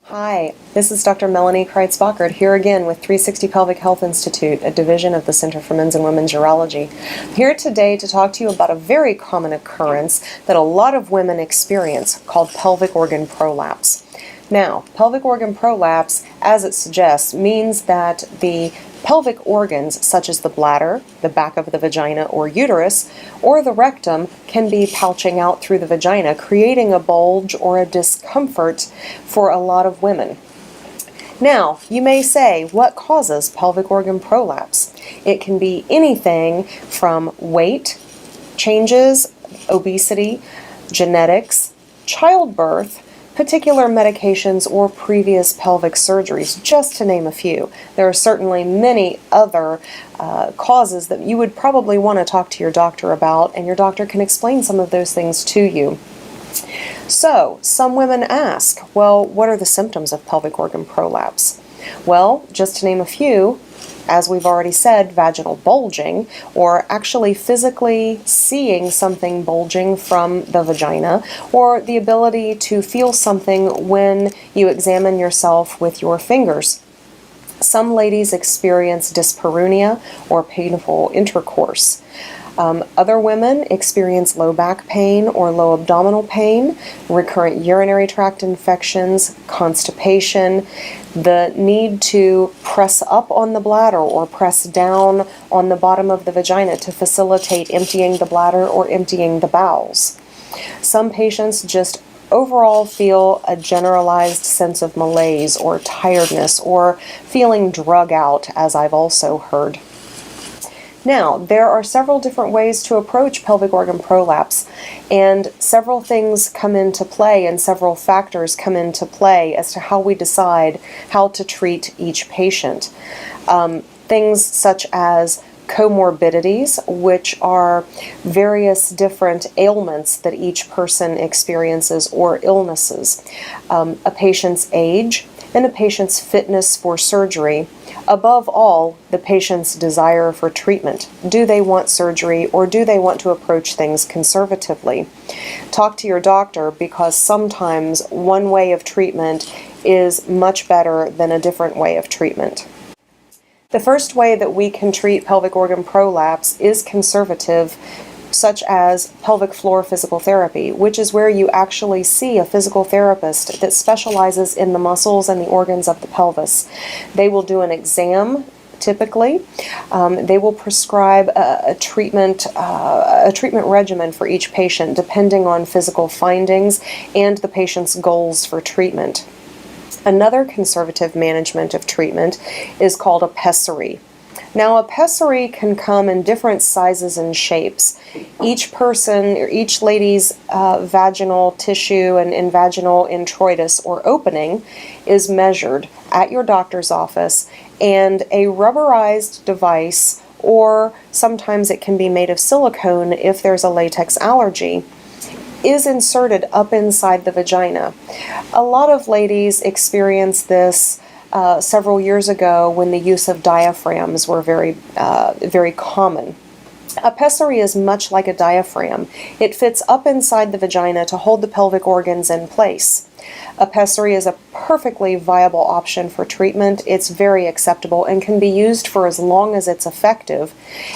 Hi, this is Dr. Melanie Crites-Bachert here again with 360 Pelvic Health Institute, a division of the Center for Men's and Women's Urology. I'm here today to talk to you about a very common occurrence that a lot of women experience called pelvic organ prolapse. Now, pelvic organ prolapse, as it suggests, means that the pelvic organs, such as the bladder, the back of the vagina or uterus, or the rectum, can be pouching out through the vagina, creating a bulge or a discomfort for a lot of women. Now, you may say, what causes pelvic organ prolapse? It can be anything from weight changes, obesity, genetics, childbirth, particular medications, or previous pelvic surgeries, just to name a few. There are certainly many other causes that you would probably want to talk to your doctor about, and your doctor can explain some of those things to you. So, some women ask, well, what are the symptoms of pelvic organ prolapse? Well, just to name a few, as we've already said, vaginal bulging, or actually physically seeing something bulging from the vagina, or the ability to feel something when you examine yourself with your fingers. Some ladies experience dyspareunia or painful intercourse. Other women experience low back pain or low abdominal pain, recurrent urinary tract infections, constipation, the need to press up on the bladder or press down on the bottom of the vagina to facilitate emptying the bladder or emptying the bowels. Some patients just overall feel a generalized sense of malaise or tiredness or feeling drug out, as I've also heard. Now, there are several different ways to approach pelvic organ prolapse, and several things come into play and several factors come into play as to how we decide how to treat each patient. Things such as comorbidities, which are various different ailments that each person experiences or illnesses, a patient's age, and a patient's fitness for surgery. Above all, the patient's desire for treatment. Do they want surgery or do they want to approach things conservatively? Talk to your doctor, because sometimes one way of treatment is much better than a different way of treatment. The first way that we can treat pelvic organ prolapse is conservative, such as pelvic floor physical therapy, which is where you actually see a physical therapist that specializes in the muscles and the organs of the pelvis. They will do an exam, typically. They will prescribe a treatment regimen for each patient, depending on physical findings and the patient's goals for treatment. Another conservative management of treatment is called a pessary. Now, a pessary can come in different sizes and shapes. Each person, or each lady's vaginal tissue and vaginal introitus or opening is measured at your doctor's office, and a rubberized device, or sometimes it can be made of silicone if there's a latex allergy, is inserted up inside the vagina. A lot of ladies experience this several years ago when the use of diaphragms were very common. A pessary is much like a diaphragm. It fits up inside the vagina to hold the pelvic organs in place. A pessary is a perfectly viable option for treatment. It's very acceptable and can be used for as long as it's effective.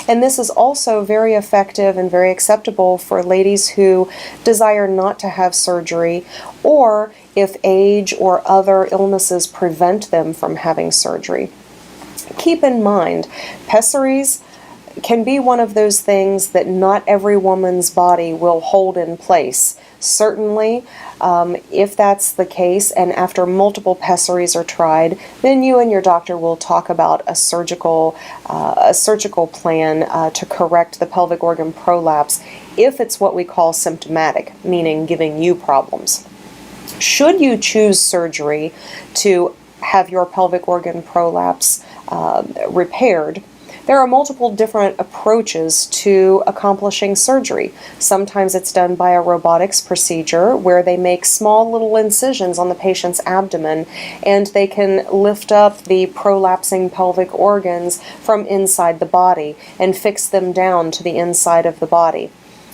And this is also very effective and very acceptable for ladies who desire not to have surgery, or if age or other illnesses prevent them from having surgery. Keep in mind, pessaries can be one of those things that not every woman's body will hold in place. Certainly, if that's the case, and after multiple pessaries are tried, then you and your doctor will talk about a surgical plan to correct the pelvic organ prolapse if it's what we call symptomatic, meaning giving you problems. Should you choose surgery to have your pelvic organ prolapse repaired, there are multiple different approaches to accomplishing surgery. Sometimes it's done by a robotics procedure where they make small little incisions on the patient's abdomen, and they can lift up the prolapsing pelvic organs from inside the body and fix them down to the inside of the body.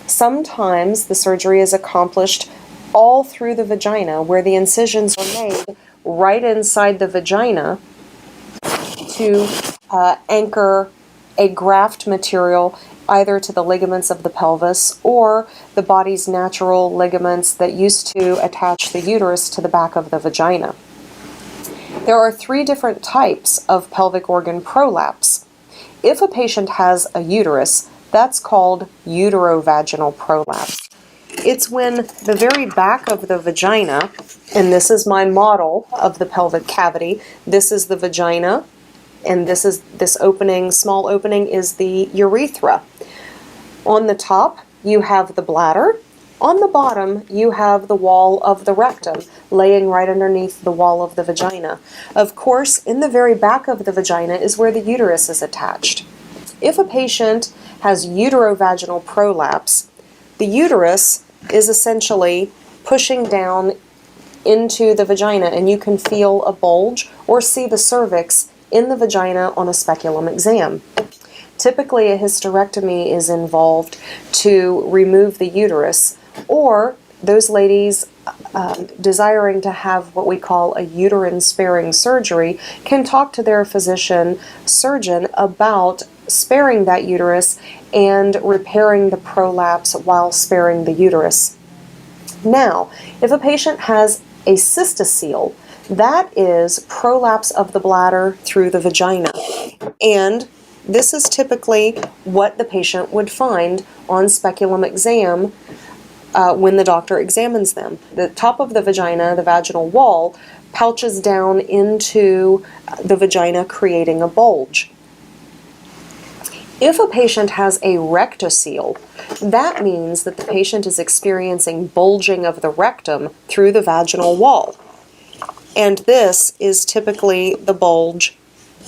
Sometimes the surgery is accomplished all through the vagina, where the incisions are made right inside the vagina to anchor a graft material either to the ligaments of the pelvis or the body's natural ligaments that used to attach the uterus to the back of the vagina. There are 3 different types of pelvic organ prolapse. If a patient has a uterus, that's called Utero-Vaginal Prolapse. It's when the very back of the vagina, and this is my model of the pelvic cavity, this is the vagina, and this opening, small opening, is the urethra. On the top, you have the bladder. On the bottom, you have the wall of the rectum, laying right underneath the wall of the vagina. Of course, in the very back of the vagina is where the uterus is attached. If a patient has uterovaginal prolapse, the uterus is essentially pushing down into the vagina, and you can feel a bulge or see the cervix in the vagina on a speculum exam. Typically, a hysterectomy is involved to remove the uterus, or those ladies desiring to have what we call a uterine-sparing surgery can talk to their physician surgeon about sparing that uterus and repairing the prolapse while sparing the uterus. Now, if a patient has a cystocele, that is prolapse of the bladder through the vagina. And this is typically what the patient would find on speculum exam when the doctor examines them. The top of the vagina, the vaginal wall, pouches down into the vagina, creating a bulge. If a patient has a rectocele, that means that the patient is experiencing bulging of the rectum through the vaginal wall. And this is typically the bulge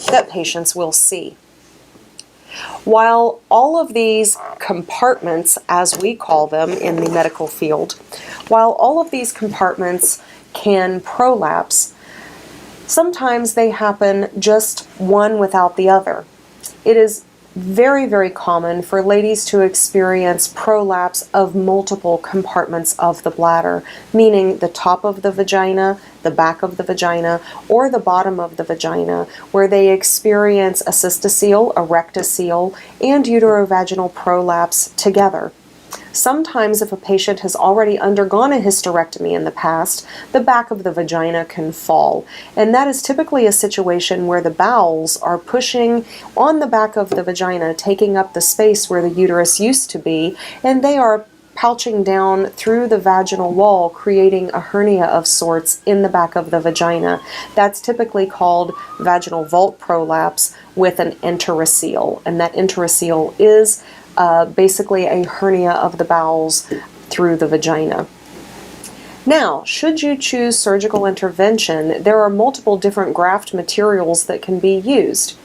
that patients will see. While all of these compartments, as we call them in the medical field, while all of these compartments can prolapse, sometimes they happen just one without the other. It is very, very common for ladies to experience prolapse of multiple compartments of the bladder, meaning the top of the vagina, the back of the vagina, or the bottom of the vagina, where they experience a cystocele, a rectocele, and uterovaginal prolapse together. Sometimes if a patient has already undergone a hysterectomy in the past, the back of the vagina can fall. And that is typically a situation where the bowels are pushing on the back of the vagina, taking up the space where the uterus used to be, and they are pouching down through the vaginal wall, creating a hernia of sorts in the back of the vagina. That's typically called vaginal vault prolapse with an enterocele, and that enterocele is basically a hernia of the bowels through the vagina. Now, should you choose surgical intervention, there are multiple different graft materials that can be used.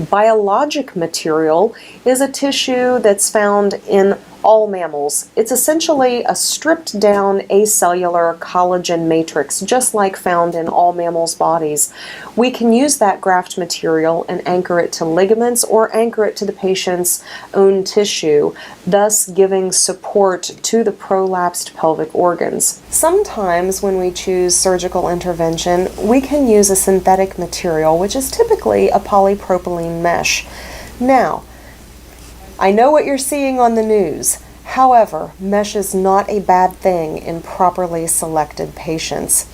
Biologic material is a tissue that's found in all mammals. It's essentially a stripped down acellular collagen matrix, just like found in all mammals' bodies. We can use that graft material and anchor it to ligaments or anchor it to the patient's own tissue, thus giving support to the prolapsed pelvic organs. Sometimes when we choose surgical intervention, we can use a synthetic material, which is typically a polypropylene mesh. Now, I know what you're seeing on the news. However, mesh is not a bad thing in properly selected patients.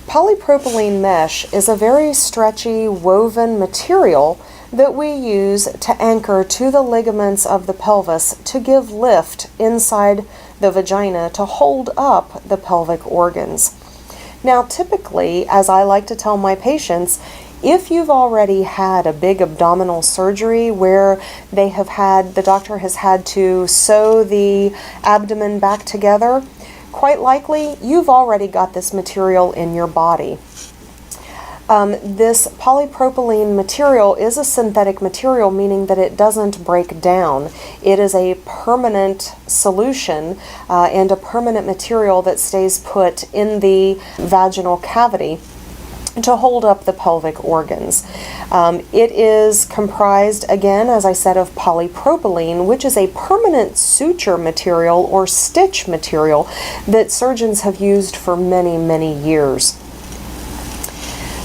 Polypropylene mesh is a very stretchy woven material that we use to anchor to the ligaments of the pelvis to give lift inside the vagina to hold up the pelvic organs. Now, typically, as I like to tell my patients, if you've already had a big abdominal surgery where the doctor has had to sew the abdomen back together, quite likely you've already got this material in your body. This polypropylene material is a synthetic material, meaning that it doesn't break down. It is a permanent solution and a permanent material that stays put in the vaginal cavity to hold up the pelvic organs. It is comprised, again, as I said, of polypropylene, which is a permanent suture material or stitch material that surgeons have used for many, many years.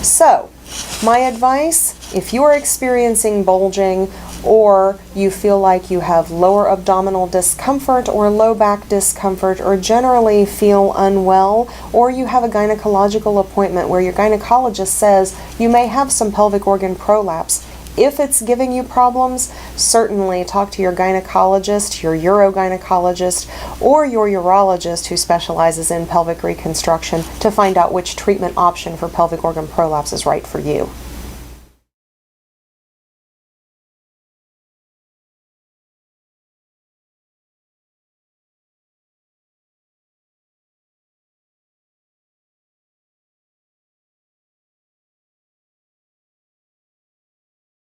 So, my advice, if you are experiencing bulging or you feel like you have lower abdominal discomfort or low back discomfort or generally feel unwell, or you have a gynecological appointment where your gynecologist says you may have some pelvic organ prolapse, if it's giving you problems, certainly talk to your gynecologist, your urogynecologist, or your urologist who specializes in pelvic reconstruction to find out which treatment option for pelvic organ prolapse is right for you.